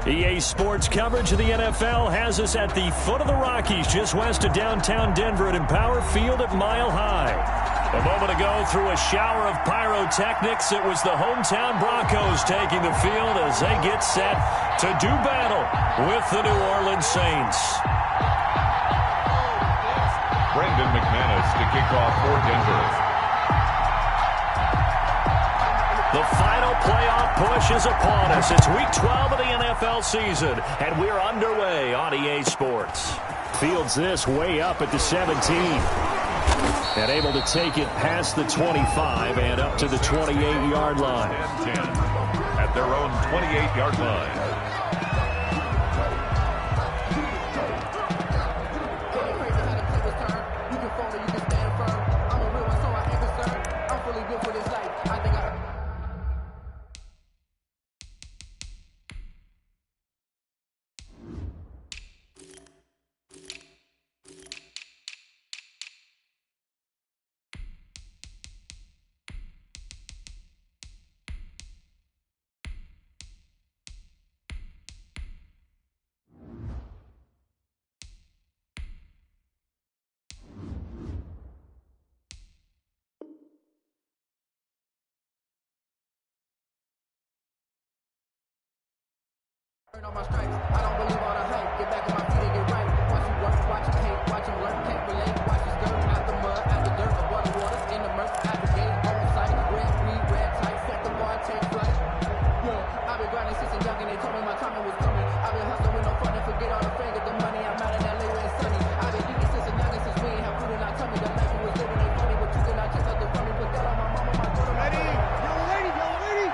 EA Sports coverage of the NFL has us at the foot of the Rockies, just west of downtown Denver at Empower Field at Mile High. A moment ago, through a shower of pyrotechnics, it was the hometown Broncos taking the field as they get set to do battle with the New Orleans Saints. Brendan McManus to kick off for Denver. The final playoff push is upon us. It's Week 12 of the NFL season, and we're underway on EA Sports. Fields this way up at the 17. And able to take it past the 25 and up to the 28-yard line. 10 at their own 28-yard line. On my stripes, I don't believe all the hype. Get back on my feet and get right. Watch you work, watch you hate, watch you learn, can't relate. Watch you skirt out the mud, out the dirt, above the waters, in the murk, out the gate, on sight. Red, green, red, tight, set the bar, take flight. Yeah, I've been grinding since I'm young and they told me my timing was coming. I've been hustling with no fun and forget all the fame, get the money. I'm out in LA where it's sunny. I've been eating since a youngin' since we ain't have food in our tummy. The life we was living ain't funny, but you cannot take nothing from me. Put that on my mama, my daughter, my ready, young lady, young lady.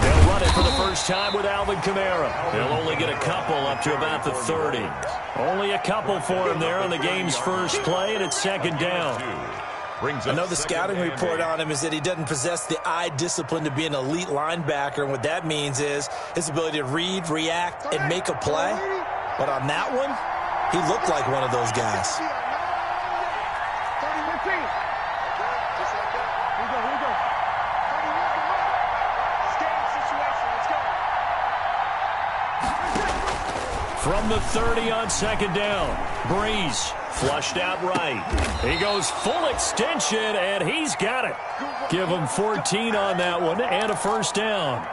They'll run it for the first time with Alvin Kamara. They'll only get a couple up to about the 30. Only a couple for him there on the game's first play, and it's second down. Another scouting report on him is that he doesn't possess the eye discipline to be an elite linebacker, and what that means is his ability to read, react, and make a play. But on that one, he looked like one of those guys. From the 30 on second down, Breeze flushed out right. He goes full extension, and he's got it. Give him 14 on that one and a first down.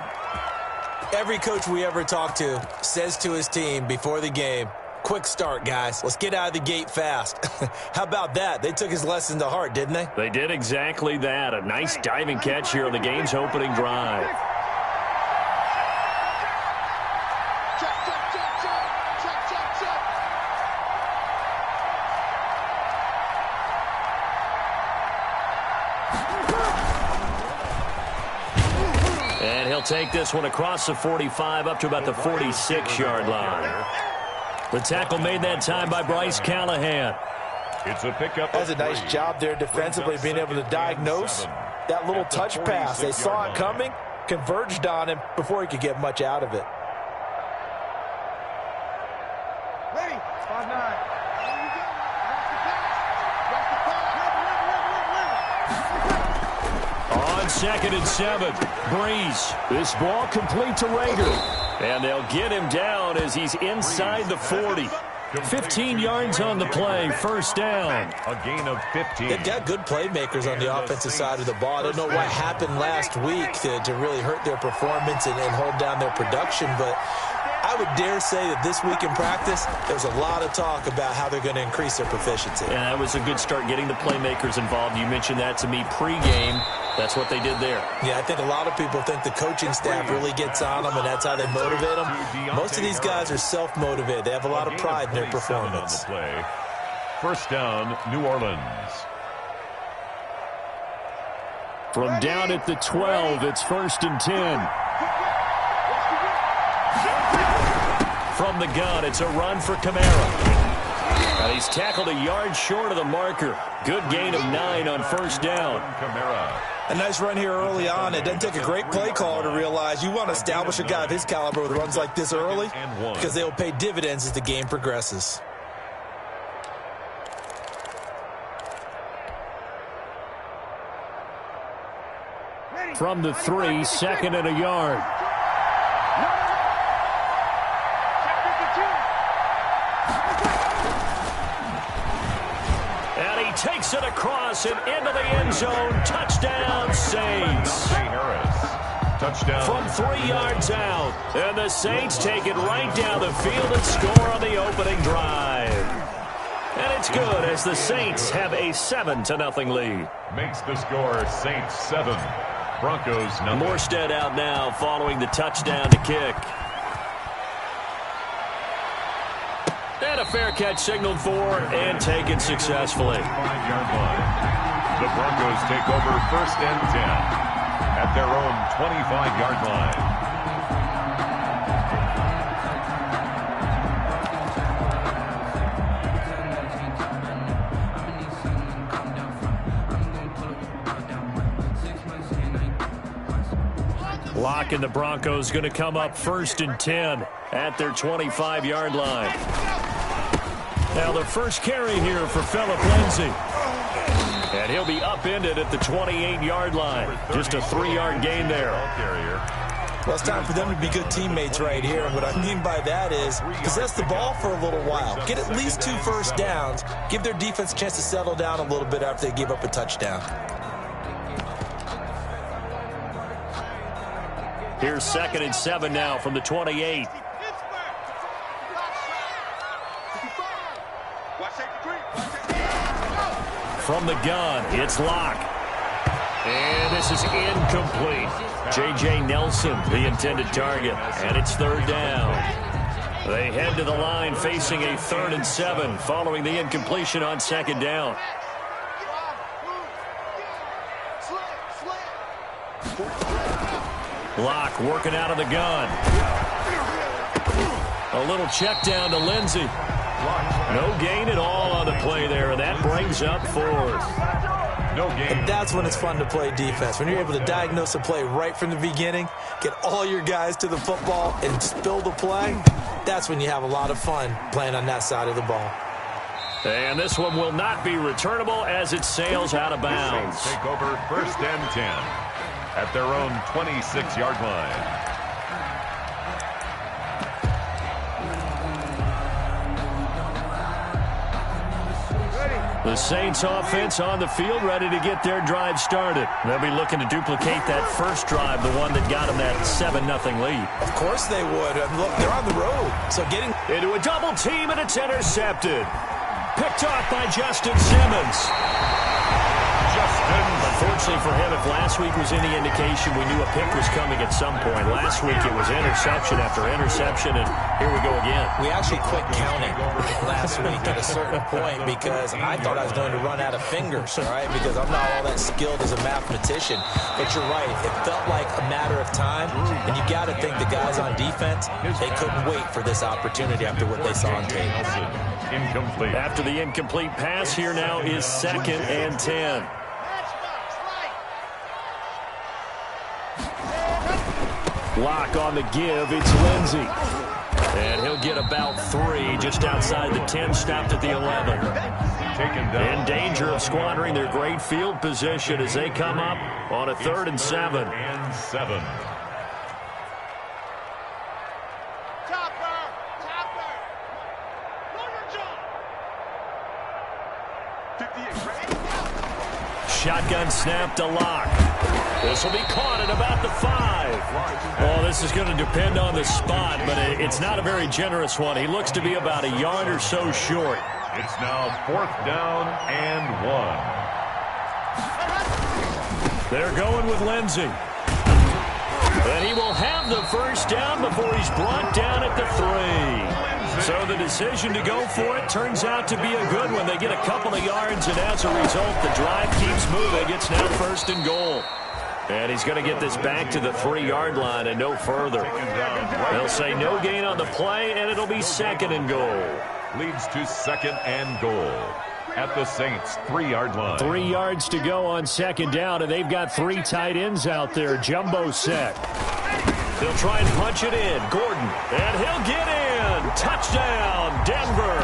Every coach we ever talk to says to his team before the game, quick start, guys. Let's get out of the gate fast. How about that? They took his lesson to heart, didn't they? They did exactly that. A nice diving catch here on the game's opening drive. And he'll take this one across the 45 up to about the 46-yard line. The tackle made that time by Bryce Callahan. It's a pickup. That's a nice job there defensively, being able to diagnose that little touch pass. They saw it coming, converged on him before he could get much out of it. Ready, 5-9. On second and 7, Breeze. This ball complete to Rager. And they'll get him down as he's inside the 40. 15 yards on the play, first down. A gain of 15. They've got good playmakers on the offensive side of the ball. I don't know what happened last week to really hurt their performance and hold down their production, but I would dare say that this week in practice, there's a lot of talk about how they're going to increase their proficiency. And that was a good start getting the playmakers involved. You mentioned that to me pregame. That's what they did there. Yeah, I think a lot of people think the coaching staff really gets on them, and that's how they motivate them. Most of these guys are self-motivated. They have a lot of pride in their performance. First down, New Orleans. From down at the 12, it's first and 10. From the gun, it's a run for Kamara. And he's tackled a yard short of the marker. Good gain of 9 on first down. Kamara. A nice run here early on. It doesn't take a great play caller to realize you want to establish a guy of his caliber with runs like this early because they will pay dividends as the game progresses. From the 3, 2nd and a yard. And he takes it across and into the end zone. Touchdown, Saints. Touchdown. From 3 yards out. And the Saints take it right down the field and score on the opening drive. And it's good as the Saints have a 7-0 lead. Makes the score Saints 7, Broncos 0. Morstead out now following the touchdown to kick. And a fair catch signaled for and taken successfully. 5-yard line. The Broncos take over 1st and 10 at their own 25-yard line. Locke and the Broncos going to come up 1st and 10 at their 25-yard line. Now the first carry here for Phillip Lindsay. And he'll be upended at the 28-yard line. Just a 3-yard gain there. Well, it's time for them to be good teammates right here. And what I mean by that is possess the ball for a little while. Get at least 2 first downs. Give their defense a chance to settle down a little bit after they give up a touchdown. Here's 2nd and 7 now from the 28. From the gun, it's Locke. And this is incomplete. J.J. Nelson, the intended target. And it's 3rd down. They head to the line facing a 3rd and 7 following the incompletion on 2nd down. Locke working out of the gun. A little check down to Lindsay. No gain at all on the play there, and that brings up 4th. No gain. And that's when it's fun to play defense. When you're able to diagnose a play right from the beginning, get all your guys to the football, and spill the play, that's when you have a lot of fun playing on that side of the ball. And this one will not be returnable as it sails out of bounds. Take over 1st and 10 at their own 26-yard line. The Saints offense on the field ready to get their drive started. They'll be looking to duplicate that first drive, the one that got them that 7-0 lead. Of course they would. Look, they're on the road. So getting into a double team, and it's intercepted. Picked off by Justin Simmons. Unfortunately for him, if last week was any indication, we knew a pick was coming at some point. Last week it was interception after interception, and here we go again. We actually quit counting last week at a certain point because I thought I was going to run out of fingers, all right, because I'm not all that skilled as a mathematician. But you're right. It felt like a matter of time, and you got to think the guys on defense, they couldn't wait for this opportunity after what they saw on tape. Incomplete. After the incomplete pass, here now is 2nd and 10. Locke on the give, it's Lindsay. And he'll get about 3 just outside the 10, stopped at the 11. In danger of squandering their great field position as they come up on a 3rd and 7. Shotgun snap to Locke. This will be caught at about the 5. Well, this is going to depend on the spot, but it's not a very generous one. He looks to be about a yard or so short. It's now 4th down and 1. They're going with Lindsay. And he will have the first down before he's brought down at the 3. So the decision to go for it turns out to be a good one. They get a couple of yards, and as a result, the drive keeps moving. It's now 1st and goal. And he's going to get this back to the 3-yard line and no further. They'll say no gain on the play, and it'll be 2nd and goal. Leads to 2nd and goal at the Saints' 3-yard line. 3 yards to go on 2nd down, and they've got 3 tight ends out there. Jumbo set. They'll try and punch it in. Gordon, and he'll get in. Touchdown, Denver.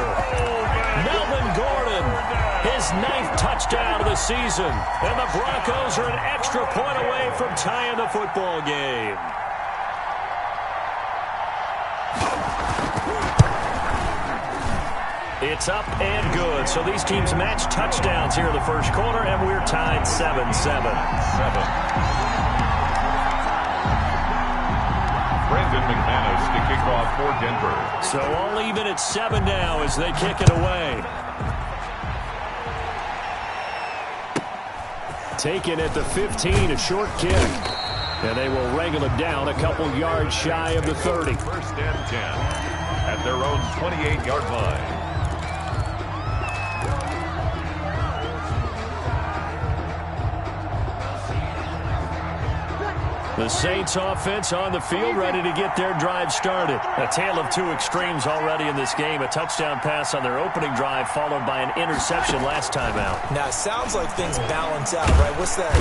Melvin Gordon, his 9th touchdown touchdown of the season. And the Broncos are an extra point away from tying the football game. It's up and good. So these teams match touchdowns here in the first quarter, and we're tied 7-7. Brendan McManus to kick off for Denver. So all even at 7 now as they kick it away. Taken at the 15, a short kick. And they will wrangle him down a couple yards shy of the 30. First and 10 at their own 28-yard line. The Saints offense on the field, ready to get their drive started. A tale of two extremes already in this game. A touchdown pass on their opening drive, followed by an interception last time out. Now, it sounds like things balance out, right? What's that?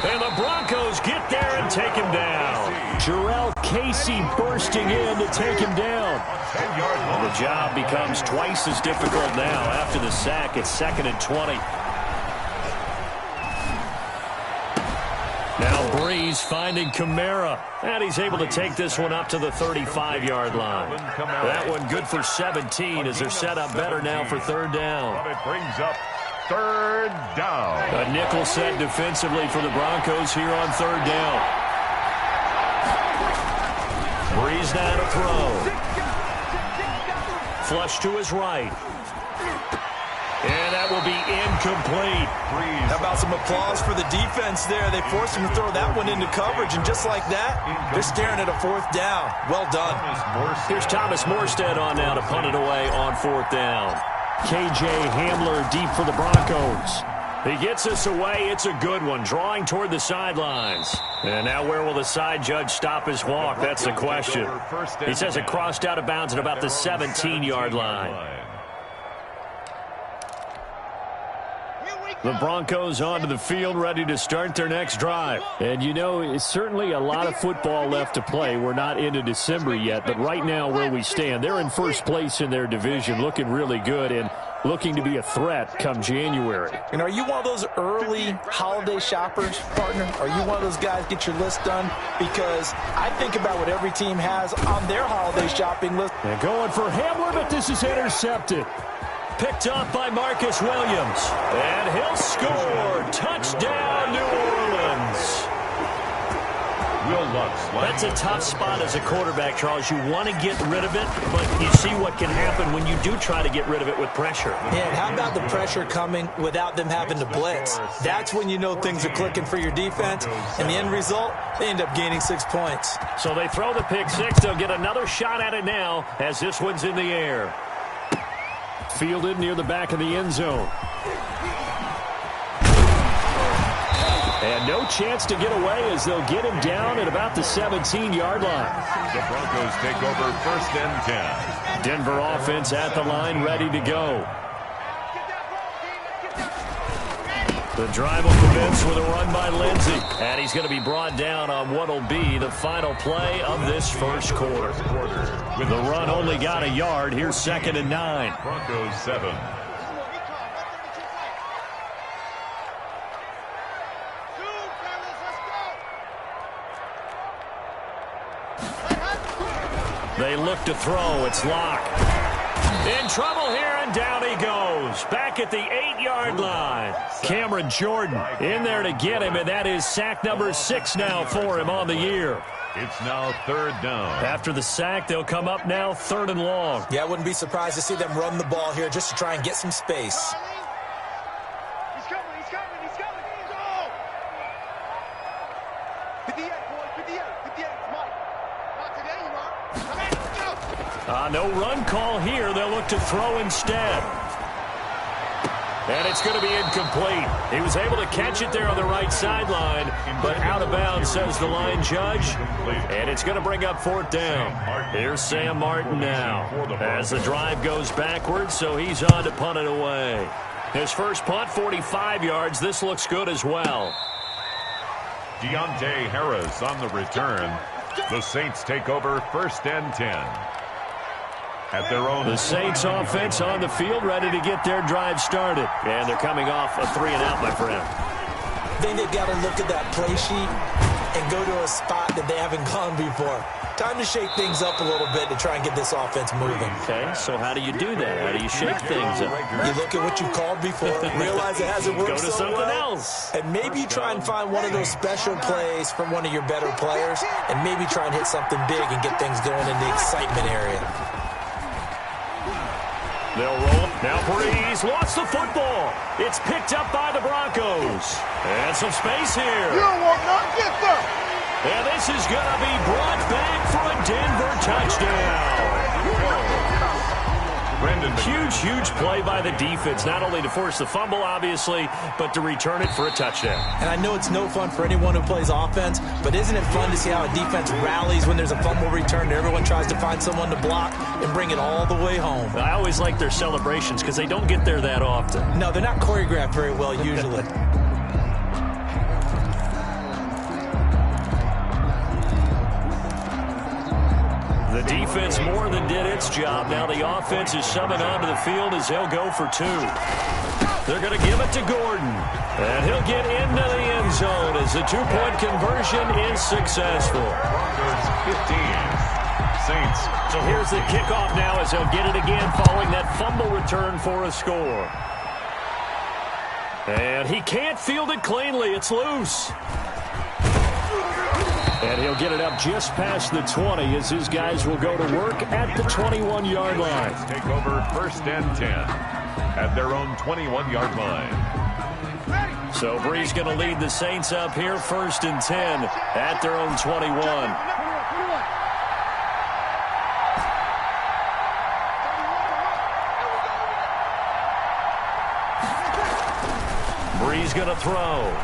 And the Broncos get there and take him down. Jarrell Casey bursting in to take him down. The job becomes twice as difficult now. After the sack, it's 2nd and 20. Now Breeze finding Kamara, and he's able to take this one up to the 35-yard line. That one good for 17 as they're set up better now for 3rd down. It brings up 3rd down. A nickel set defensively for the Broncos here on 3rd down. Breeze now to throw. Flush to his right. And that will be incomplete. How about some applause for the defense there? They forced him to throw that one into coverage, and just like that, they're staring at a 4th down. Well done. Here's Thomas Morstead on now to punt it away on 4th down. KJ Hamler deep for the Broncos. He gets us away. It's a good one, drawing toward the sidelines. And now where will the side judge stop his walk? That's the question. He says it crossed out of bounds at about the 17-yard line. The Broncos onto the field, ready to start their next drive. And, you know, it's certainly a lot of football left to play. We're not into December yet, but right now where we stand, they're in first place in their division, looking really good and looking to be a threat come January. And are you one of those early holiday shoppers, partner? Are you one of those guys get your list done? Because I think about what every team has on their holiday shopping list. And going for Hamler, but this is intercepted. Picked up by Marcus Williams. And he'll score. Touchdown, New Orleans. That's a tough spot as a quarterback, Charles. You want to get rid of it, but you see what can happen when you do try to get rid of it with pressure. Yeah, and how about the pressure coming without them having to blitz? That's when you know things are clicking for your defense. And the end result, they end up gaining 6 points. So they throw the pick six. They'll get another shot at it now as this one's in the air. Fielded near the back of the end zone. And no chance to get away as they'll get him down at about the 17-yard line. The Broncos take over 1st and 10. Denver offense at the line, ready to go. The drive will commence with a run by Lindsey. And he's going to be brought down on what will be the final play of this first quarter. The run only got a yard. Here's 2nd and 9. Broncos 7. They look to throw. It's Locke. In trouble here, and down he goes. Back at the 8-yard line. Cameron Jordan in there to get him, and that is sack number 6 now for him on the year. It's now 3rd down. After the sack, they'll come up now 3rd and long. Yeah, I wouldn't be surprised to see them run the ball here just to try and get some space. He's coming, he's coming, he's coming. Go! 58, boy, 58, 58, Mike. Not today, you are. No run call here. They'll look to throw instead. And it's going to be incomplete. He was able to catch it there on the right sideline, but out of bounds, says the line judge. And it's going to bring up 4th down. Here's Sam Martin now as the drive goes backwards, so he's on to punt it away. His first punt, 45 yards. This looks good as well. Deontay Harris on the return. The Saints take over 1st and 10. at their own. The Saints offense on the field, ready to get their drive started. And they're coming off a 3-and-out, my friend. I think they've got to look at that play sheet and go to a spot that they haven't gone before. Time to shake things up a little bit to try and get this offense moving. Okay, so how do you do that? How do you shake things up? You look at what you called before, realize it hasn't worked Go to so something well, else. and maybe try and find one of those special plays from one of your better players, and maybe try and hit something big and get things going in the excitement area. They'll roll. Now Breeze lost the football. It's picked up by the Broncos. And some space here. You don't want none, get them. And this is going to be brought back for a Denver touchdown. Huge play by the defense, not only to force the fumble, obviously, but to return it for a touchdown. And I know it's no fun for anyone who plays offense, but isn't it fun to see how a defense rallies when there's a fumble return and everyone tries to find someone to block and bring it all the way home? I always like their celebrations because they don't get there that often. No, they're not choreographed very well usually. The defense more than did its job. Now the offense is summoned onto the field as they'll go for 2. They're going to give it to Gordon. And he'll get into the end zone as the 2-point conversion is successful. Broncos 15. Saints. So here's the kickoff now as they'll get it again following that fumble return for a score. And he can't field it cleanly. It's loose. And he'll get it up just past the 20 as his guys will go to work at the 21-yard line. Take over 1st and 10 at their own 21-yard line. So Breeze going to lead the Saints up here 1st and 10 at their own 21. Breeze going to throw.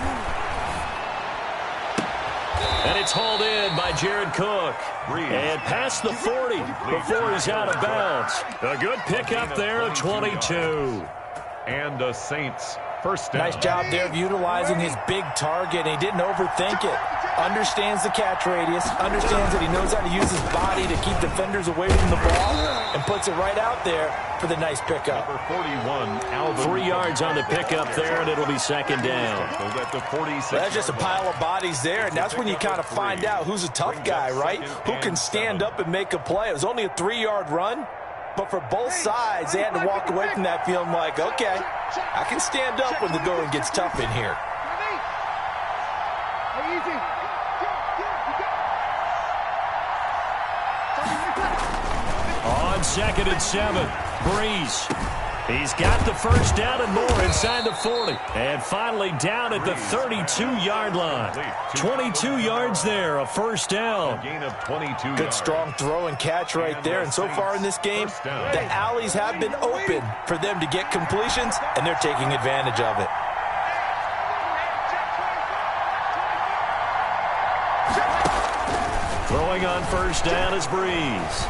And it's hauled in by Jared Cook. And past the 40 before he's out of bounds. A good pickup there of 22. And the Saints 1st down. Nice job there of utilizing his big target. And he didn't overthink it. Understands the catch radius. Understands that he knows how to use his body to keep defenders away from the ball. And puts it right out there for the nice pickup. Number 41, Alvin. 3 yards on the pickup there, and it'll be 2nd down. At the 46. That's just a pile of bodies there, and that's when you kind of find out who's a tough guy, right? Who can stand up and make a play. It was only a 3-yard run, but for both sides, they had to walk away from that feeling like, okay, I can stand up when the going gets tough in here. On 2nd and 7, Breeze. He's got the 1st down and more inside the 40. And finally down at the 32-yard line. 22 yards there, a 1st down. Gain of 22 Good strong throw and catch right there. And so far in this game, the alleys have been open for them to get completions, and they're taking advantage of it. Throwing on 1st down is Breeze.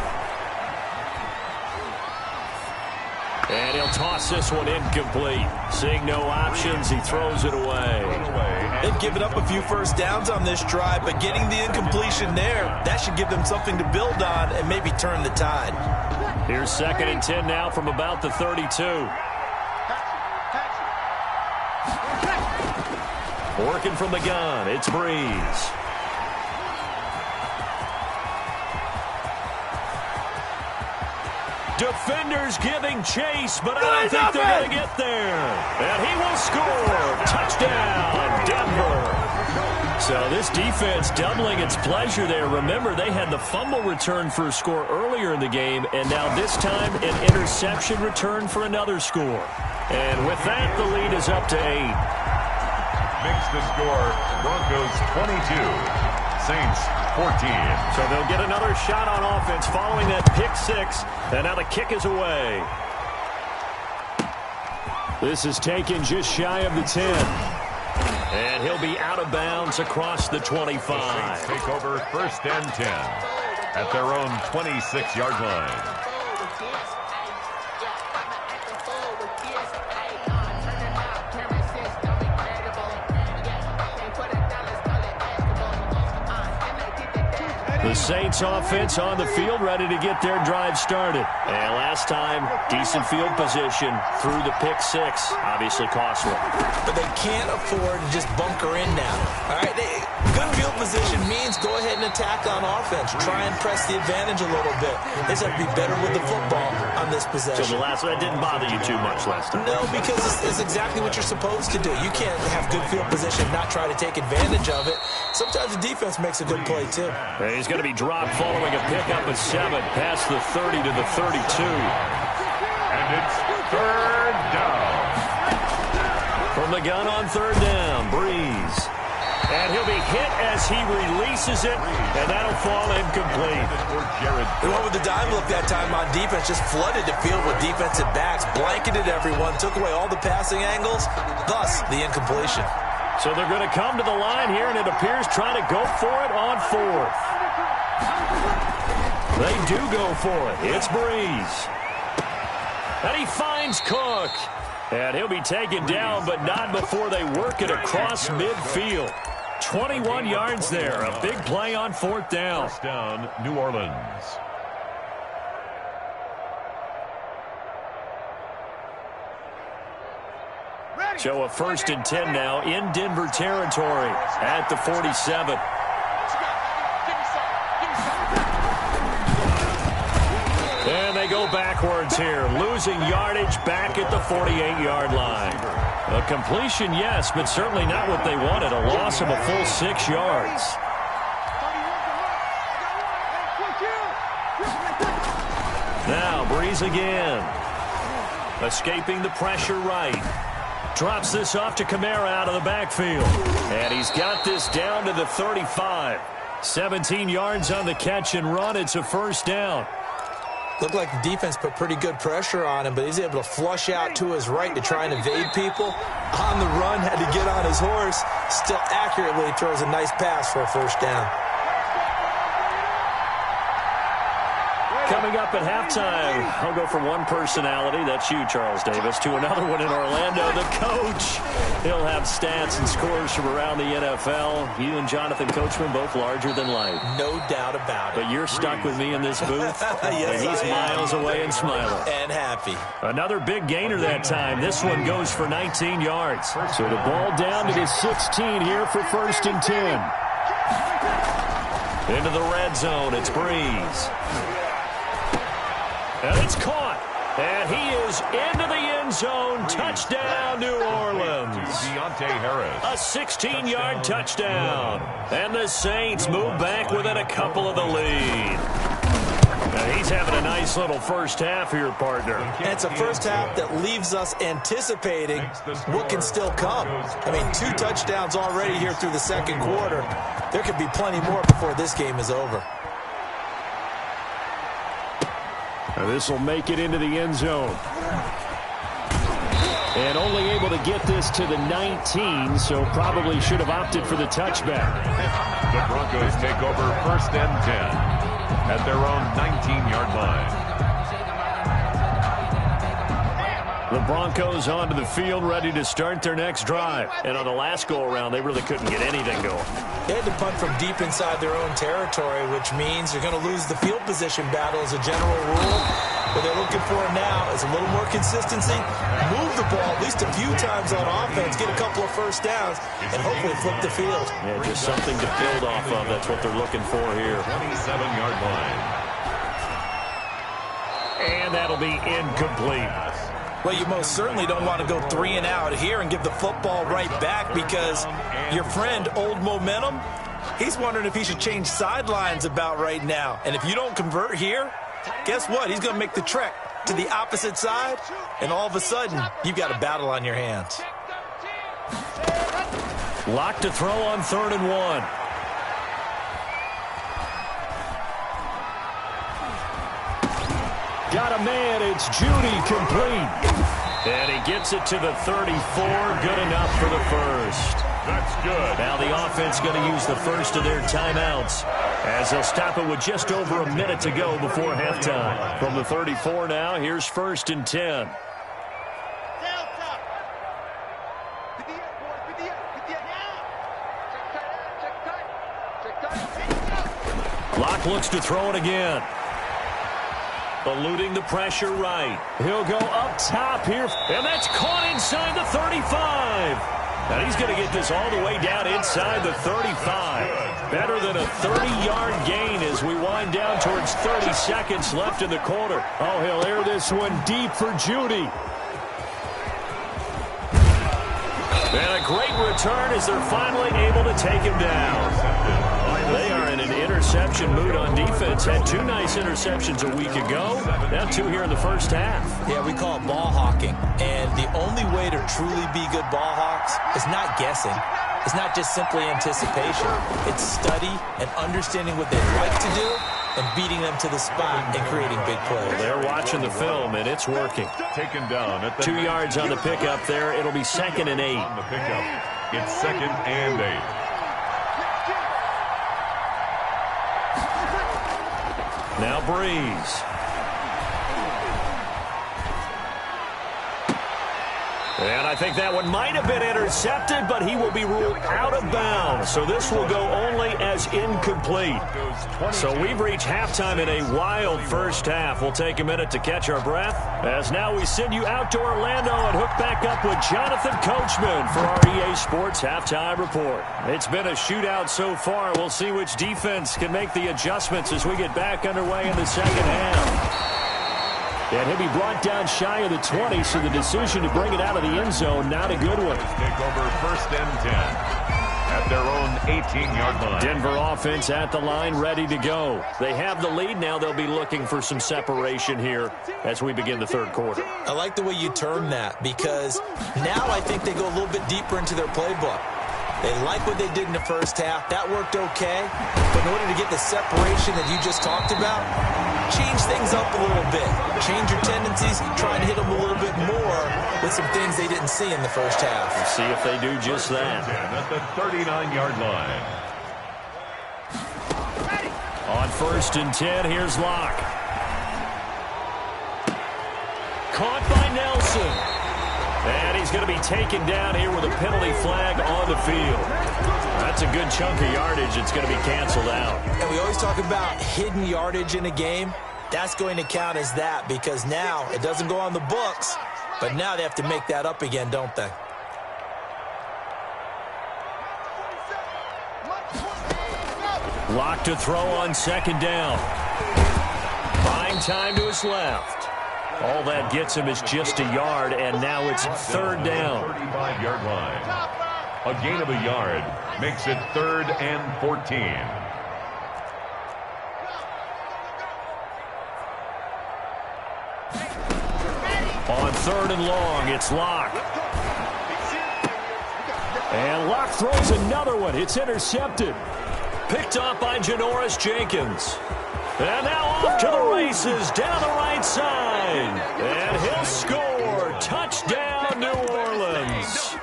And he'll toss this one incomplete. Seeing no options, he throws it away. They've given up a few 1st downs on this drive, but getting the incompletion there, that should give them something to build on and maybe turn the tide. Here's 2nd and 10 now from about the 32. Working from the gun, it's Breeze. Defenders giving chase, but I don't think they're going to get there. And he will score. Touchdown, Denver. So this defense doubling its pleasure there. Remember, they had the fumble return for a score earlier in the game, and now this time an interception return for another score. And with that, the lead is up to 8. Makes the score Broncos 22. Saints 14. So they'll get another shot on offense following that pick 6. And now the kick is away. This is taken just shy of the 10. And he'll be out of bounds across the 25. The Saints take over 1st and 10 at their own 26-yard line. The Saints offense on the field, ready to get their drive started. And last time, decent field position through the pick six. Obviously costly. But they can't afford to just bunker in now. All right, good field position means go ahead and attack on offense. Try and press the advantage a little bit. They just have to be better with the football on this possession. So that didn't bother you too much last time? No, because it's exactly what you're supposed to do. You can't have good field position and not try to take advantage of it. Sometimes the defense makes a good play, too. He's going to be dropped following a pickup of 7 past the 30 to the 32. And it's third down. From the gun on third down, Breeze. And he'll be hit as he releases it, and that'll fall incomplete. He went with the dime look that time on defense, just flooded the field with defensive backs, blanketed everyone, took away all the passing angles, thus the incompletion. So they're going to come to the line here, and it appears trying to go for it on fourth. They do go for it. It's Breeze. And he finds Cook. And he'll be taken down, but not before they work it across midfield. 21 yards there. A big play on fourth down. First down, New Orleans. So a 1st and 10 now in Denver territory at the 47. And they go backwards here, losing yardage back at the 48-yard line. A completion, yes, but certainly not what they wanted. A loss of a full 6 yards. Now Breeze again. Escaping the pressure right. Drops this off to Kamara out of the backfield. And he's got this down to the 35. 17 yards on the catch and run. It's a first down. Looked like the defense put pretty good pressure on him, but he's able to flush out to his right to try and evade people. On the run, had to get on his horse. Still accurately throws a nice pass for a first down. Coming up at halftime, I'll go from one personality, that's you, Charles Davis, to another one in Orlando, the coach. He'll have stats and scores from around the NFL. You and Jonathan Coachman, both larger than life. No doubt about it. But you're stuck with me in this booth, yes, and he's miles away and smiling. And happy. Another big gainer that time. This one goes for 19 yards. So the ball down to the 16 here for 1st and 10. Into the red zone, it's Breeze. And it's caught. And he is into the end zone. Touchdown, New Orleans. Deontay Harris. A 16-yard touchdown. And the Saints move back within a couple of the lead. Now he's having a nice little first half here, partner. And it's a first half that leaves us anticipating what can still come. I mean, 2 touchdowns already here through the second quarter. There could be plenty more before this game is over. This will make it into the end zone. And only able to get this to the 19, so probably should have opted for the touchback. The Broncos take over 1st and 10 at their own 19-yard line. The Broncos onto the field, ready to start their next drive. And on the last go-around, they really couldn't get anything going. They had to punt from deep inside their own territory, which means they're going to lose the field position battle as a general rule. What they're looking for now is a little more consistency, move the ball at least a few times on offense, get a couple of first downs, and hopefully flip the field. Yeah, just something to build off of. That's what they're looking for here. 27-yard line. And that'll be incomplete. Well, you most certainly don't want to go 3 and out here and give the football right back, because your friend, Old Momentum, he's wondering if he should change sidelines about right now. And if you don't convert here, guess what? He's going to make the trek to the opposite side, and all of a sudden, you've got a battle on your hands. Lock to throw on 3rd and 1. Got a man, it's Judy, complete. And he gets it to the 34, good enough for the first. That's good. Now the offense going to use the first of their timeouts, as they'll stop it with just over a minute to go before halftime. From the 34 now, here's 1st and 10. Locke looks to throw it again. Eluding the pressure right. He'll go up top here, and that's caught inside the 35. And he's going to get this all the way down inside the 35. Better than a 30-yard gain as we wind down towards 30 seconds left in the quarter. Oh, he'll air this one deep for Judy. And a great return as they're finally able to take him down. They are in an interception mood on defense. Had 2 nice interceptions a week ago. Now 2 here in the first half. Yeah, we call it ball hawking. And the only way to truly be good ball hawks is not guessing. It's not just simply anticipation. It's study and understanding what they like to do and beating them to the spot and creating big plays. They're watching the film, and it's working. Taken down at the 2 yards on the pickup there. It'll be 2nd and 8. On the pickup, it's 2nd and 8. Now Breeze. And I think that one might have been intercepted, but he will be ruled out of bounds. So this will go only as incomplete. So we've reached halftime in a wild first half. We'll take a minute to catch our breath, as now we send you out to Orlando and hook back up with Jonathan Coachman for our EA Sports Halftime Report. It's been a shootout so far. We'll see which defense can make the adjustments as we get back underway in the second half. And he'll be brought down shy of the 20, so the decision to bring it out of the end zone, not a good one. Take over 1st and 10 at their own 18-yard line. Denver offense at the line, ready to go. They have the lead now. They'll be looking for some separation here as we begin the third quarter. I like the way you term that, because now I think they go a little bit deeper into their playbook. They like what they did in the first half. That worked okay. But in order to get the separation that you just talked about, change things up a little bit. Change your tendencies. Try and hit them a little bit more with some things they didn't see in the first half. We'll see if they do just that. At the 39-yard line. On 1st and 10, here's Locke. Caught by Nelson. And he's going to be taken down here with a penalty flag on the field. That's a good chunk of yardage. It's going to be canceled out. And we always talk about hidden yardage in a game. That's going to count as that, because now it doesn't go on the books, but now they have to make that up again, don't they? Locke to throw on 2nd down. Buying time to his left. All that gets him is just a yard, and now it's 3rd down. 35-yard line. A gain of a yard makes it 3rd and 14. On 3rd and long, it's Locke. And Locke throws another one. It's intercepted. Picked up by Janoris Jenkins. And now off to the races, down the right side. And he'll score. Touchdown, New Orleans.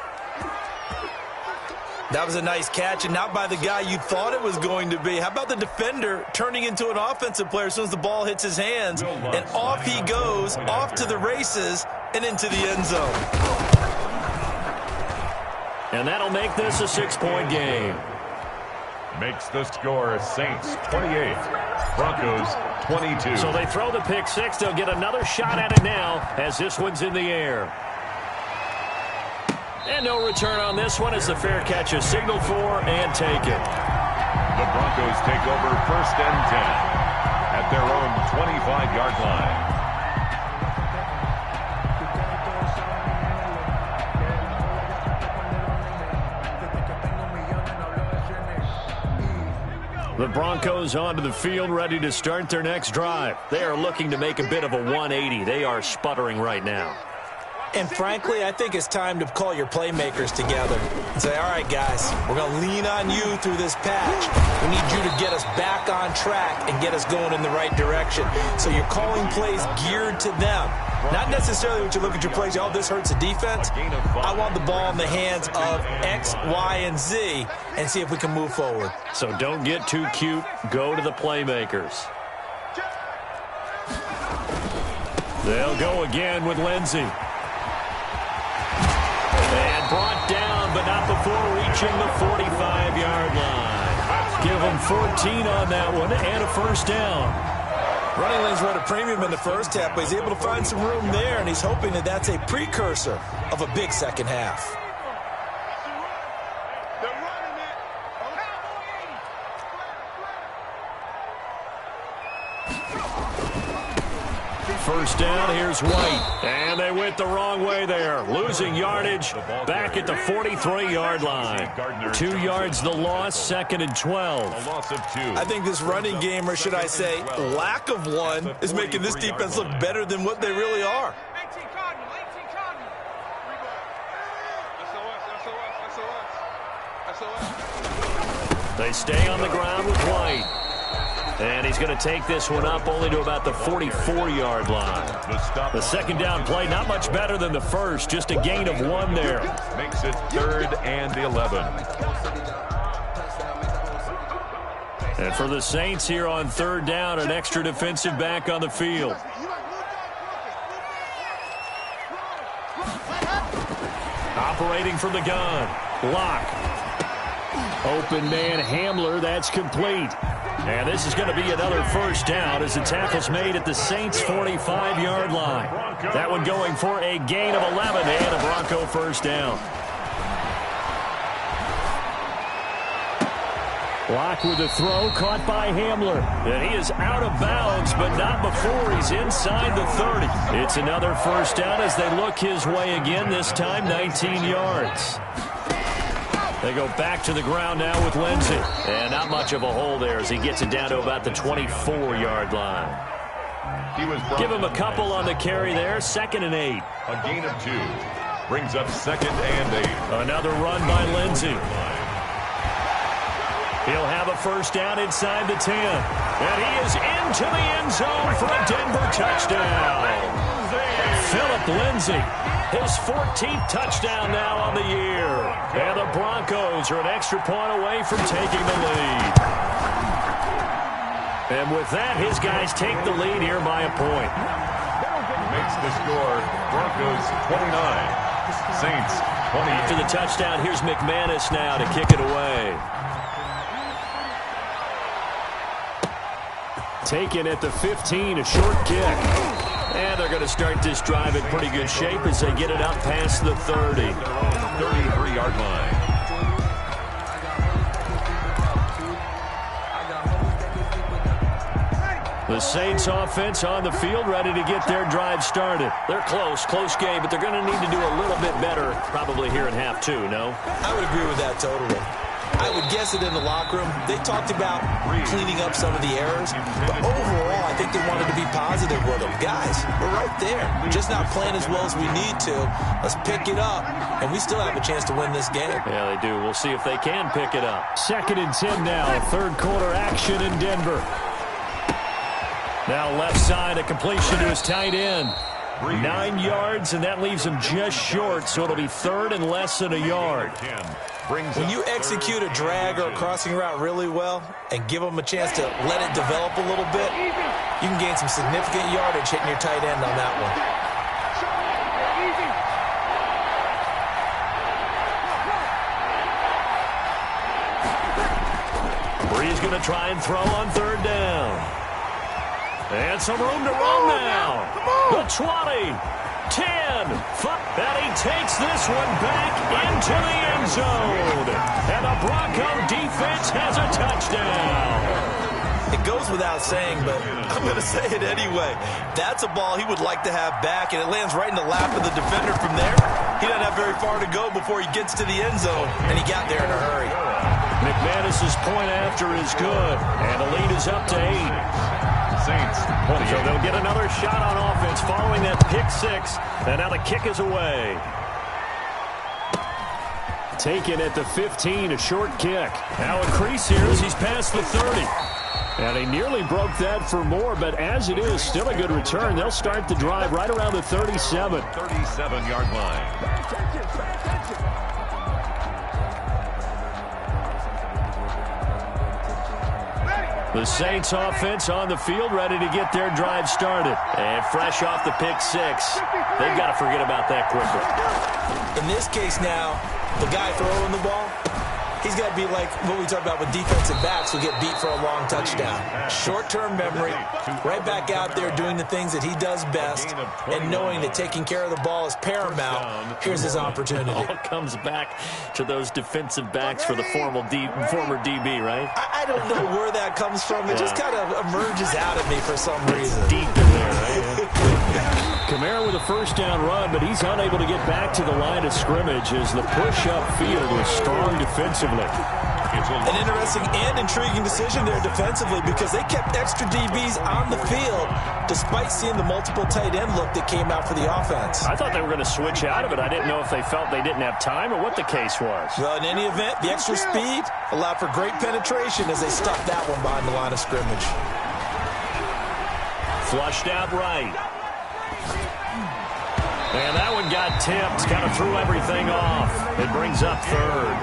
That was a nice catch, and not by the guy you thought it was going to be. How about the defender turning into an offensive player as soon as the ball hits his hands? And off he goes, off to the races, and into the end zone. And that'll make this a 6-point game. Makes the score Saints 28, Broncos 22. So they throw the pick 6. They'll get another shot at it now as this one's in the air. And no return on this one as the fair catch is signaled for and taken. The Broncos take over 1st and 10 at their own 25-yard line. The Broncos onto the field, ready to start their next drive. They are looking to make a bit of a 180. They are sputtering right now. And frankly, I think it's time to call your playmakers together and say, all right, guys, we're going to lean on you through this patch. We need you to get us back on track and get us going in the right direction. So you're calling plays geared to them. Not necessarily when you look at your plays, oh, this hurts the defense. I want the ball in the hands of X, Y, and Z and see if we can move forward. So don't get too cute. Go to the playmakers. They'll go again with Lindsey. And brought down, but not before reaching the 45-yard line. Give him 14 on that one and a first down. Running lanes were at a premium in the first half, but he's able to find some room there, and he's hoping that that's a precursor of a big second half. First down, here's White. And they went the wrong way there. Losing yardage back at the 43-yard line. 2 yards the loss, 2nd and 12. A loss of 2. I think this running game, or should I say lack of one, is making this defense look better than what they really are. They stay on the ground with White. And he's going to take this one up only to about the 44-yard line. The second down play, not much better than the first, just a gain of 1 there. Makes it 3rd and 11. And for the Saints here on 3rd down, an extra defensive back on the field. Operating from the gun. Lock. Open man Hamler, that's complete. And this is going to be another first down as the tackle's made at the Saints' 45-yard line. That one going for a gain of 11 and a Bronco first down. Lock with the throw, caught by Hamler. And he is out of bounds, but not before he's inside the 30. It's another first down as they look his way again, this time 19 yards. They go back to the ground now with Lindsey. And not much of a hole there as he gets it down to about the 24-yard line. Give him a couple on the carry there. 2nd and 8. A gain of 2. Brings up 2nd and 8. Another run by Lindsey. He'll have a first down inside the 10. And he is into the end zone for a Denver touchdown. Philip Lindsey, his 14th touchdown now on the year. And the Broncos are an extra point away from taking the lead. And with that, his guys take the lead here by a point. Makes the score Broncos 29, Saints 20. After the touchdown, here's McManus now to kick it away. Taken at the 15, a short kick. And they're going to start this drive in pretty good shape as they get it up past the 30. 33-yard line. The Saints offense on the field, ready to get their drive started. They're close game, but they're going to need to do a little bit better probably here in half 2, no? I would agree with that totally. I would guess it in the locker room. They talked about cleaning up some of the errors, but overall, I think they wanted to be positive with them. Guys, we're right there. Just not playing as well as we need to. Let's pick it up, and we still have a chance to win this game. Yeah, they do. We'll see if they can pick it up. 2nd and 10 now. 3rd quarter action in Denver. Now left side, a completion to his tight end. 9 yards, and that leaves him just short, so it'll be 3rd and less than a yard. When you execute a drag or a crossing route really well and give them a chance to let it develop a little bit, you can gain some significant yardage hitting your tight end on that one. Bree's going to try and throw on 3rd down. And some room to run now. The 20, 10, 5. And he takes this one back into the end zone. And the Bronco defense has a touchdown. It goes without saying, but I'm going to say it anyway. That's a ball he would like to have back, and it lands right in the lap of the defender from there. He doesn't have very far to go before he gets to the end zone, and he got there in a hurry. McManus's point after is good, and the lead is up to 8. Saints 20. So they'll get another shot on offense following that pick 6, and now the kick is away. Taken at the 15, a short kick. Now a crease here as he's past the 30. And he nearly broke that for more, but as it is, still a good return. They'll start the drive right around the 37. 37-yard line. The Saints offense on the field, ready to get their drive started. And fresh off the pick 6. They've got to forget about that quickly. In this case now, the guy throwing the ball, he's got to be like what we talk about with defensive backs who get beat for a long touchdown. Short-term memory, right back out there doing the things that he does best, and knowing that taking care of the ball is paramount. Here's his opportunity. It all comes back to those defensive backs for the former DB, right? I don't know where that comes from. It just kind of emerges out of me for some reason. Deep in there, right? Kamara with a first down run, but he's unable to get back to the line of scrimmage as the push-up field was strong defensively. An interesting and intriguing decision there defensively because they kept extra DBs on the field despite seeing the multiple tight end look that came out for the offense. I thought they were going to switch out of it. I didn't know if they felt they didn't have time or what the case was. Well, in any event, the extra speed allowed for great penetration as they stuck that one behind the line of scrimmage. Flushed out right. And that one got tipped, kind of threw everything off. It brings up third.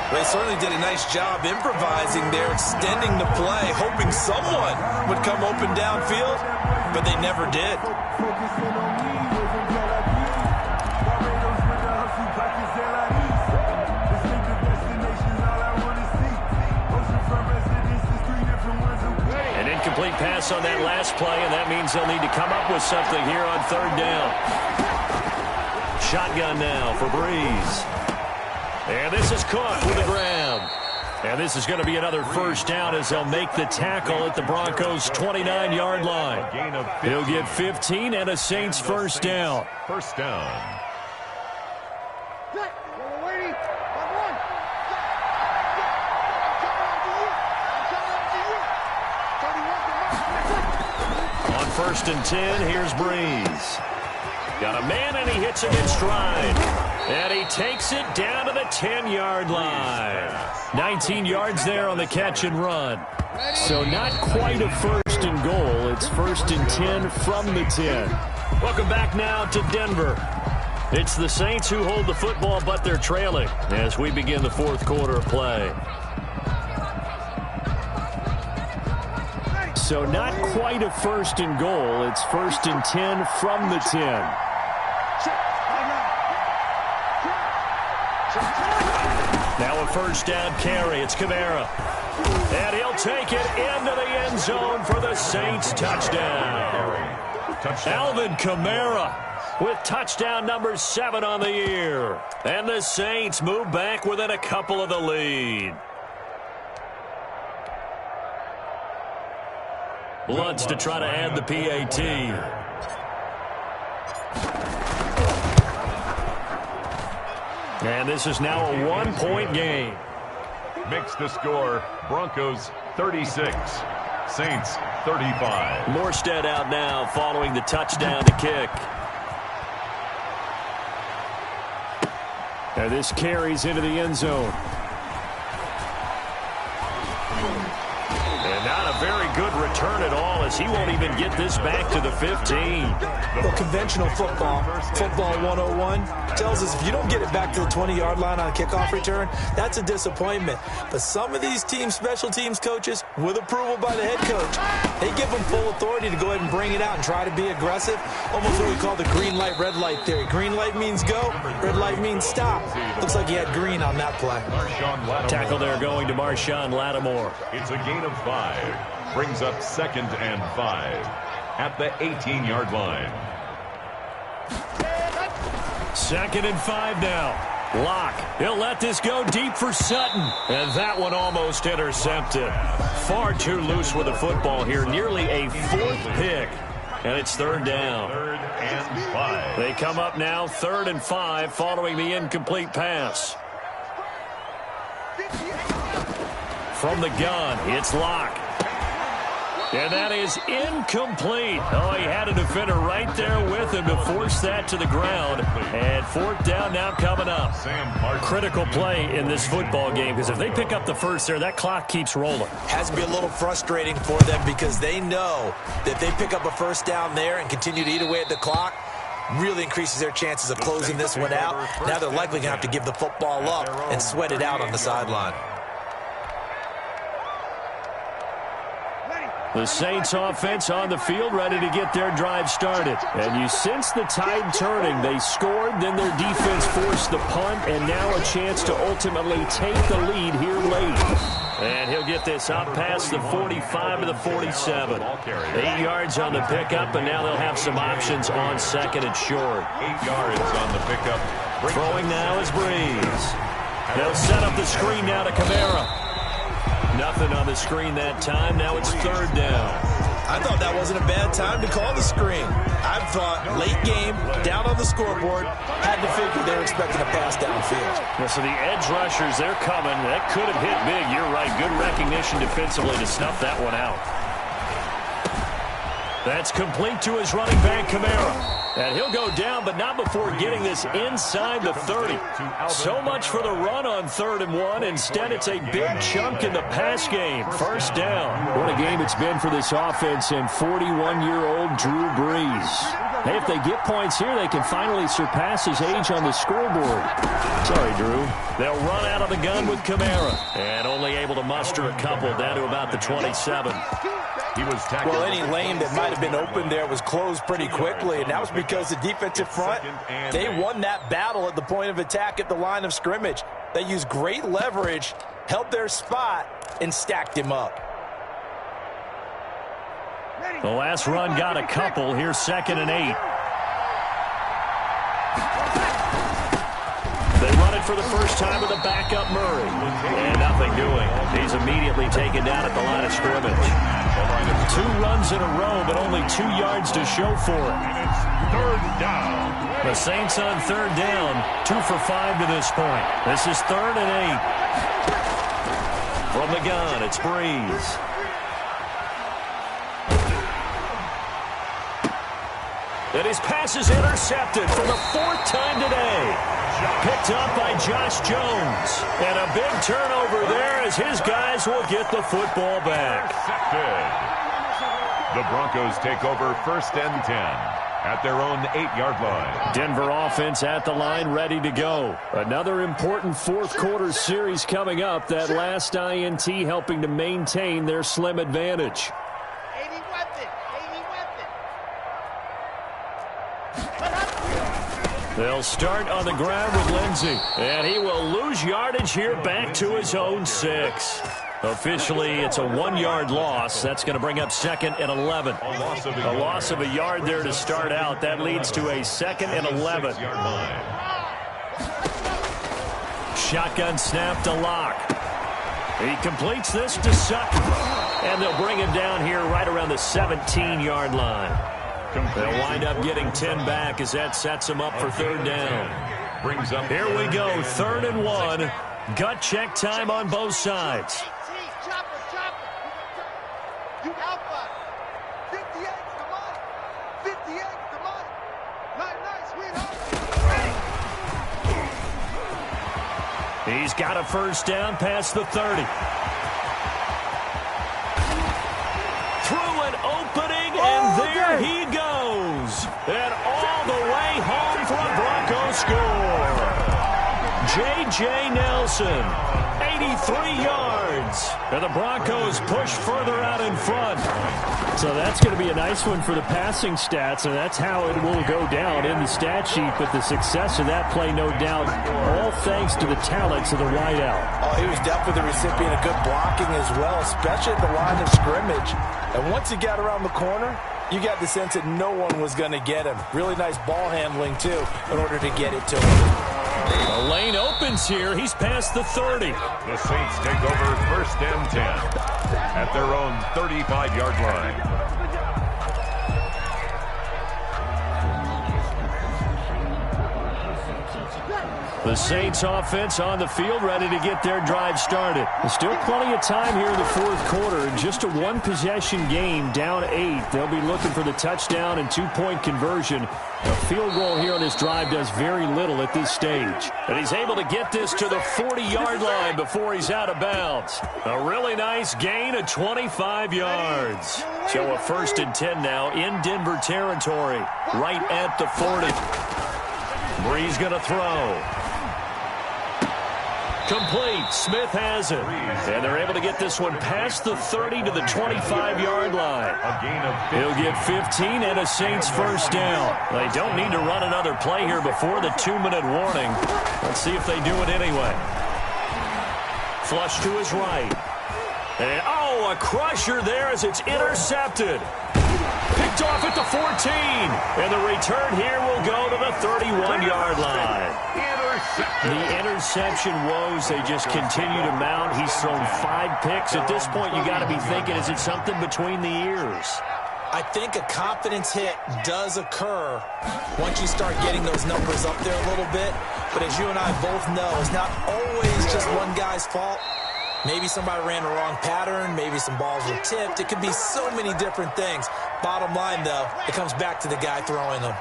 They certainly did a nice job improvising there, extending the play, hoping someone would come open downfield, but they never did. An incomplete pass on that last play, and that means they'll need to come up with something here on third down. Shotgun now for Breeze. And this is Cook with the grab. And this is going to be another first down as they'll make the tackle at the Broncos' 29-yard line. He'll get 15 and a Saints first down. First down. On first and 10, here's Breeze. Got a man, and he hits him in stride. And he takes it down to the 10-yard line. 19 yards there on the catch and run. So not quite a first and goal. It's first and 10 from the 10. Welcome back now to Denver. It's the Saints who hold the football, but they're trailing as we begin the fourth quarter of play. So not quite a first and goal. It's first and 10 from the 10. Now a first down carry. It's Kamara. And he'll take it into the end zone for the Saints touchdown. Alvin Kamara with touchdown number 7 on the year. And the Saints move back within a couple of the lead. Lutz to try to add the PAT. And this is now a 1-point game. Makes the score Broncos 36, Saints 35. Morstead out now following the touchdown to kick. And this carries into the end zone. And not a very good return at all as he won't even get this back to the 15. Well, conventional football 101, tells us if you don't get it back to the 20-yard line on a kickoff return, that's a disappointment. But some of these team special teams coaches, with approval by the head coach, they give them full authority to go ahead and bring it out and try to be aggressive. Almost what we call the green light, red light theory. Green light means go, red light means stop. Looks like he had green on that play. Tackle there going to Marshawn Lattimore. It's a gain of 5. Brings up 2nd and 5 at the 18-yard line. 2nd and 5 now. Locke. He'll let this go deep for Sutton. And that one almost intercepted. Far too loose with the football here. Nearly a 4th pick. And it's 3rd down. 3rd and 5. They come up now 3rd and 5 following the incomplete pass. From the gun, it's Locke. And that is incomplete. Oh, he had a defender right there with him to force that to the ground. And 4th down now coming up. Critical play in this football game because if they pick up the first there, that clock keeps rolling. Has to be a little frustrating for them because they know that they pick up a first down there and continue to eat away at the clock. Really increases their chances of closing this one out. Now they're likely going to have to give the football up and sweat it out on the sideline. The Saints offense on the field, ready to get their drive started. And you sense the tide turning. They scored, then their defense forced the punt, and now a chance to ultimately take the lead here late. And he'll get this up past the 45 to the 47. 8 yards on the pickup, and now they'll have some options on second and short. 8 yards on the pickup. Throwing now is Breeze. They'll set up the screen now to Kamara. Nothing on the screen that time. Now it's third down. I thought that wasn't a bad time to call the screen. I thought late game, down on the scoreboard, had to figure they were expecting a pass downfield. Well, so the edge rushers, they're coming. That could have hit big. You're right. Good recognition defensively to snuff that one out. That's complete to his running back, Kamara. And he'll go down, but not before getting this inside the 30. So much for the run on 3rd and 1. Instead, it's a big chunk in the pass game. First down. What a game it's been for this offense and 41-year-old Drew Brees. Hey, if they get points here, they can finally surpass his age on the scoreboard. Sorry, Drew. They'll run out of the gun with Kamara. And only able to muster a couple down to about the 27. He was tackled. Well, any lane that might have been open there was closed pretty quickly, and that was because the defensive front, they won that battle at the point of attack at the line of scrimmage. They used great leverage, held their spot, and stacked him up. The last run got a couple. Here's 2nd and 8. They run it for the first time with a backup Murray. And nothing doing. He's immediately taken down at the line of scrimmage. 2 runs in a row, but only 2 yards to show for it. And it's third down. The Saints on 3rd down, 2 for 5 to this point. This is 3rd and 8. From the gun, it's Breeze. And his pass is intercepted for the 4th time today. Picked up by Josh Jones. And a big turnover there as his guys will get the football back. The Broncos take over 1st and 10 at their own 8-yard line. Denver offense at the line, ready to go. Another important 4th quarter series coming up. That last INT helping to maintain their slim advantage. 80 weapon. They'll start on the ground with Lindsey. And he will lose yardage here back to his own 6. Officially, it's a 1-yard loss. That's going to bring up 2nd and 11. A loss of a yard there to start out. That leads to a 2nd and 11. Shotgun snap to Locke. He completes this to Sutton. And they'll bring him down here right around the 17-yard line. They'll wind up getting 10 back as that sets them up for 3rd down. Here we go, 3rd and 1. Gut check time on both sides. You help us. 58's the money. 58's the money. Nice, sweetheart. He's got a first down past the 30. Through an opening, and there he goes. And all the way home for a Bronco score. J.J. Nelson, 83 yards. And the Broncos push further out in front. So that's going to be a nice one for the passing stats, and that's how it will go down in the stat sheet. But the success of that play, no doubt, all thanks to the talents of the wideout. Oh, he was definitely the recipient of good blocking as well, especially at the line of scrimmage. And once he got around the corner, you got the sense that no one was going to get him. Really nice ball handling, too, in order to get it to him. The lane opens here. He's past the 30. The Saints take over 1st and 10 at their own 35-yard line. The Saints offense on the field, ready to get their drive started. There's still plenty of time here in the 4th quarter. Just a 1-possession game, down 8. They'll be looking for the touchdown and 2-point conversion. A field goal here on this drive does very little at this stage. And he's able to get this to the 40-yard line before he's out of bounds. A really nice gain of 25 yards. So a 1st and 10 now in Denver territory, right at the 40. Breeze going to throw. Complete. Smith has it. And they're able to get this one past the 30 to the 25-yard line. He'll get 15 and a Saints first down. They don't need to run another play here before the 2-minute warning. Let's see if they do it anyway. Flush to his right. And, a crusher there as it's intercepted. Picked off at the 14. And the return here will go to the 31-yard line. The interception woes, they just continue to mount. He's thrown 5 picks. At this point, you got to be thinking, is it something between the ears? I think a confidence hit does occur once you start getting those numbers up there a little bit. But as you and I both know, it's not always just one guy's fault. Maybe somebody ran the wrong pattern. Maybe some balls were tipped. It could be so many different things. Bottom line, though, it comes back to the guy throwing them.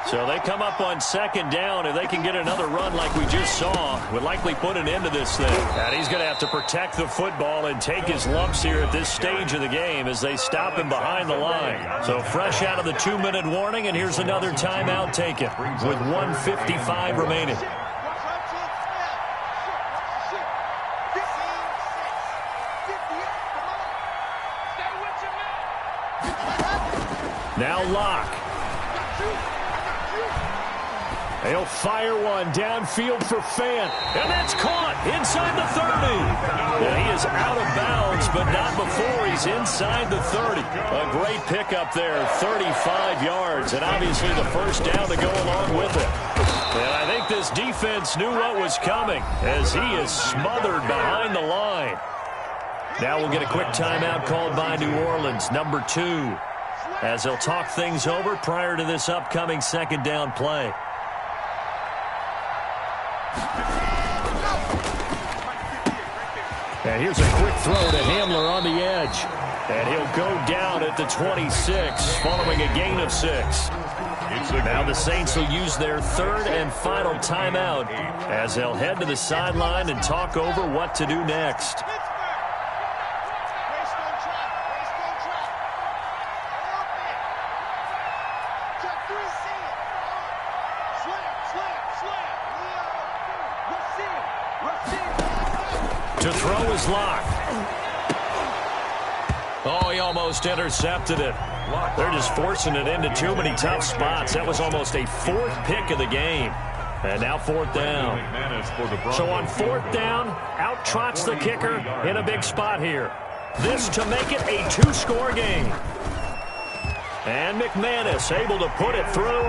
So they come up on second down. If they can get another run like we just saw, would likely put an end to this thing. And he's going to have to protect the football and take his lumps here at this stage of the game as they stop him behind the line. So fresh out of the 2-minute warning, and here's another timeout taken with 1:55 remaining. Now Locke. They'll fire one downfield for Fant. And that's caught inside the 30. And he is out of bounds, but not before he's inside the 30. A great pickup there, 35 yards. And obviously the first down to go along with it. And I think this defense knew what was coming as he is smothered behind the line. Now we'll get a quick timeout called by New Orleans, number 2. As they'll talk things over prior to this upcoming second down play. And here's a quick throw to Hamler on the edge. And he'll go down at the 26 following a gain of 6. Now the Saints will use their third and final timeout as they'll head to the sideline and talk over what to do next. To throw is Locke. Oh, he almost intercepted it. They're just forcing it into too many tough spots. That was almost a 4th pick of the game. And now 4th down. So on 4th down, out trots the kicker in a big spot here. This to make it a 2-score game. And McManus able to put it through.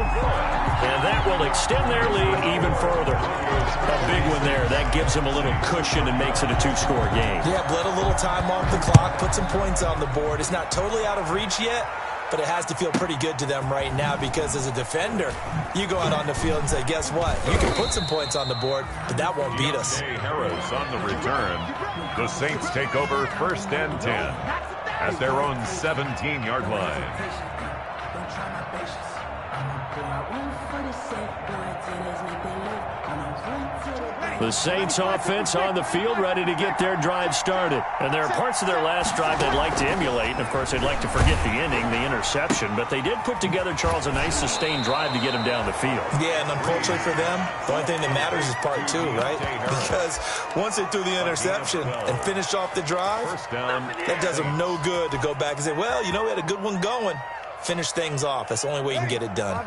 And that will extend their lead even further. A big one there. That gives them a little cushion and makes it a 2-score game. Yeah, bled a little time off the clock, put some points on the board. It's not totally out of reach yet, but it has to feel pretty good to them right now because as a defender, you go out on the field and say, guess what? You can put some points on the board, but that won't beat us. Harris on the return. The Saints take over 1st and 10 at their own 17-yard line. The Saints offense on the field ready to get their drive started. And there are parts of their last drive they'd like to emulate. And, of course, they'd like to forget the ending, the interception. But they did put together, Charles, a nice sustained drive to get him down the field. Yeah, and unfortunately for them, the only thing that matters is part 2, right? Because once they threw the interception and finished off the drive, that does them no good to go back and say, well, you know, we had a good one going. Finish things off. That's the only way you can get it done.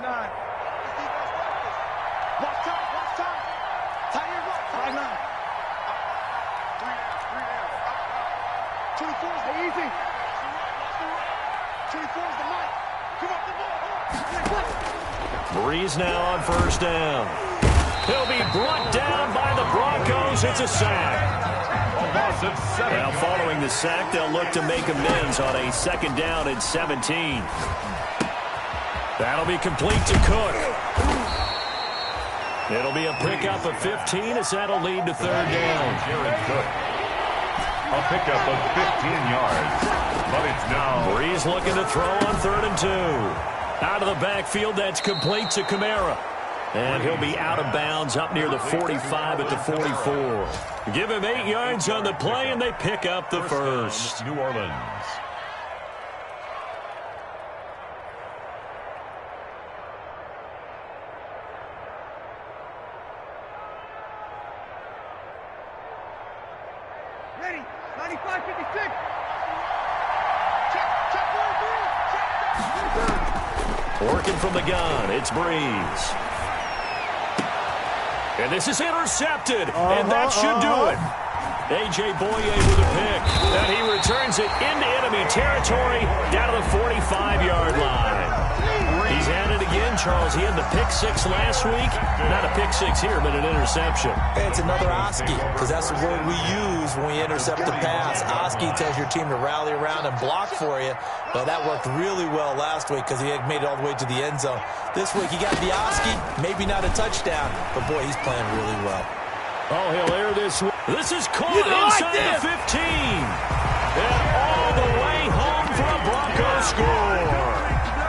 Breeze now on 1st down. He'll be brought down by the Broncos. It's a sack. Now following the sack, they'll look to make amends on a 2nd down and 17. That'll be complete to Cook. It'll be a pickup of 15 as that'll lead to 3rd down. A pickup of 15 yards. But it's now Breeze looking to throw on 3rd and 2. Out of the backfield, that's complete to Kamara. And he'll be out of bounds up near the 45 at the 44. Give him 8 yards on the play, and they pick up the first. New Orleans. 95, 56. Check 1, 3. Working from the gun, it's Breeze. And this is intercepted, and that should do it. A.J. Boye with a pick, and he returns it into enemy territory down to the 45-yard line. He's had it again, Charles. He had the pick six last week. Not a pick six here, but an interception. It's another Oski, because that's the word we use when we intercept the pass. Oski tells your team to rally around and block for you. Well, that worked really well last week because he had made it all the way to the end zone. This week he got the Oski, maybe not a touchdown, but boy, he's playing really well. Oh, he'll air this. This is caught inside the 15. And all the way home for a Broncos score.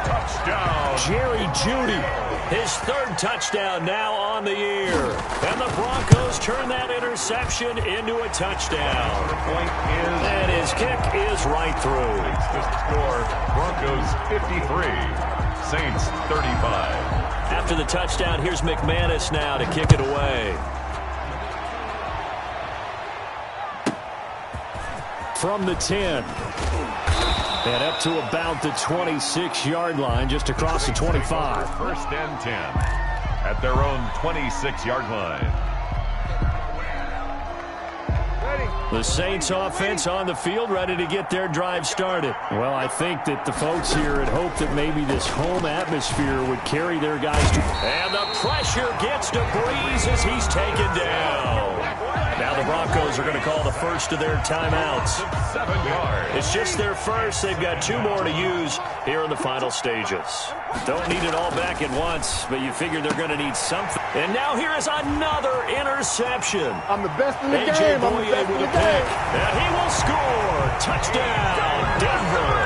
Touchdown. Jerry Jeudy, his third touchdown now on the year. And the Broncos turn that interception into a touchdown. The point is, and his kick is right through. The score, Broncos 53, Saints 35. After the touchdown, here's McManus now to kick it away. From the 10. And up to about the 26-yard line, just across the 25. First and 10 at their own 26-yard line. The Saints offense on the field, ready to get their drive started. Well, I think that the folks here had hoped that maybe this home atmosphere would carry their guys to. And the pressure gets to Breeze as he's taken down. Now the Broncos are going to call the first of their timeouts. 7 yards. It's just their first. They've got 2 more to use here in the final stages. Don't need it all back at once, but you figure they're going to need something. And now here is another interception. I'm the best in the A.J. game. I'm Boye the best in with the a pick. game. And he will score. Touchdown, Denver.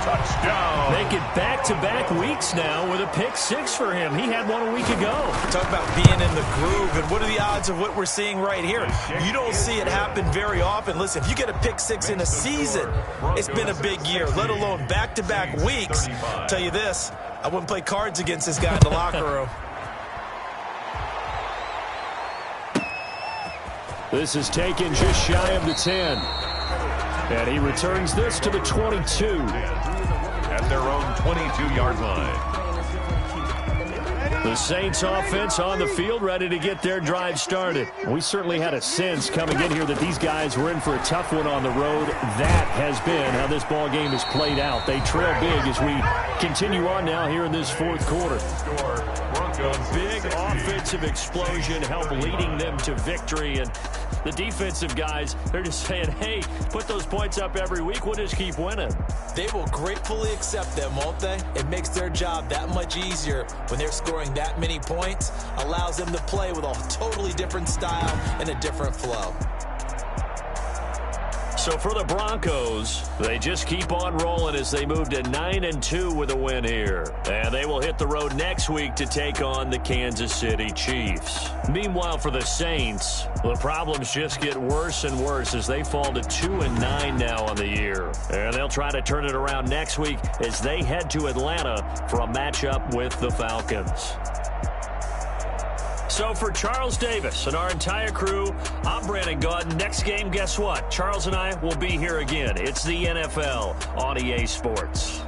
Touchdown. Make it back-to-back weeks now with a pick six for him. He had one a week ago. Talk about being in the groove, and what are the odds of what we're seeing right here? You don't see it happen very often. Listen, if you get a pick six in a season, it's been a big year, let alone back-to-back weeks. I'll tell you this, I wouldn't play cards against this guy in the locker room. This is taken just shy of the 10. And he returns this to the 22. At their own 22-yard line. The Saints offense on the field, ready to get their drive started. We certainly had a sense coming in here that these guys were in for a tough one on the road. That has been how this ball game has played out. They trail big as we continue on now here in this fourth quarter. Big offensive explosion helped leading them to victory. And the defensive guys, they're just saying, hey, put those points up every week. We'll just keep winning. They will gratefully accept them, won't they? It makes their job that much easier when they're scoring that many points. Allows them to play with a totally different style and a different flow. So for the Broncos, they just keep on rolling as they move to 9-2 with a win here. And they will hit the road next week to take on the Kansas City Chiefs. Meanwhile, for the Saints, the problems just get worse and worse as they fall to 2-9 now on the year. And they'll try to turn it around next week as they head to Atlanta for a matchup with the Falcons. So for Charles Davis and our entire crew, I'm Brandon Gaudin. Next game, guess what? Charles and I will be here again. It's the NFL on EA Sports.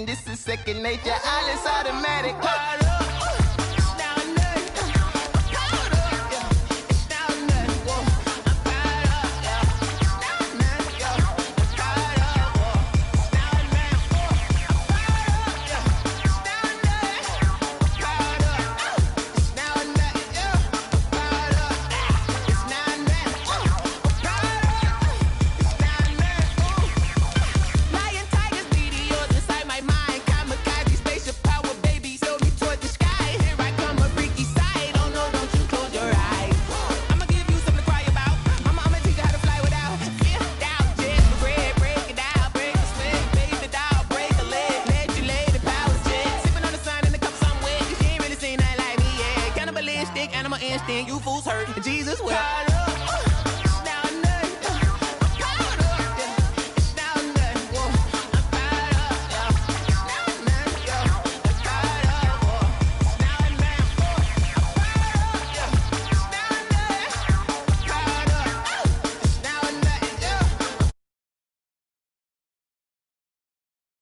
This is second nature. All is automatic. hammer and stand, you fools hurt. Jesus, well.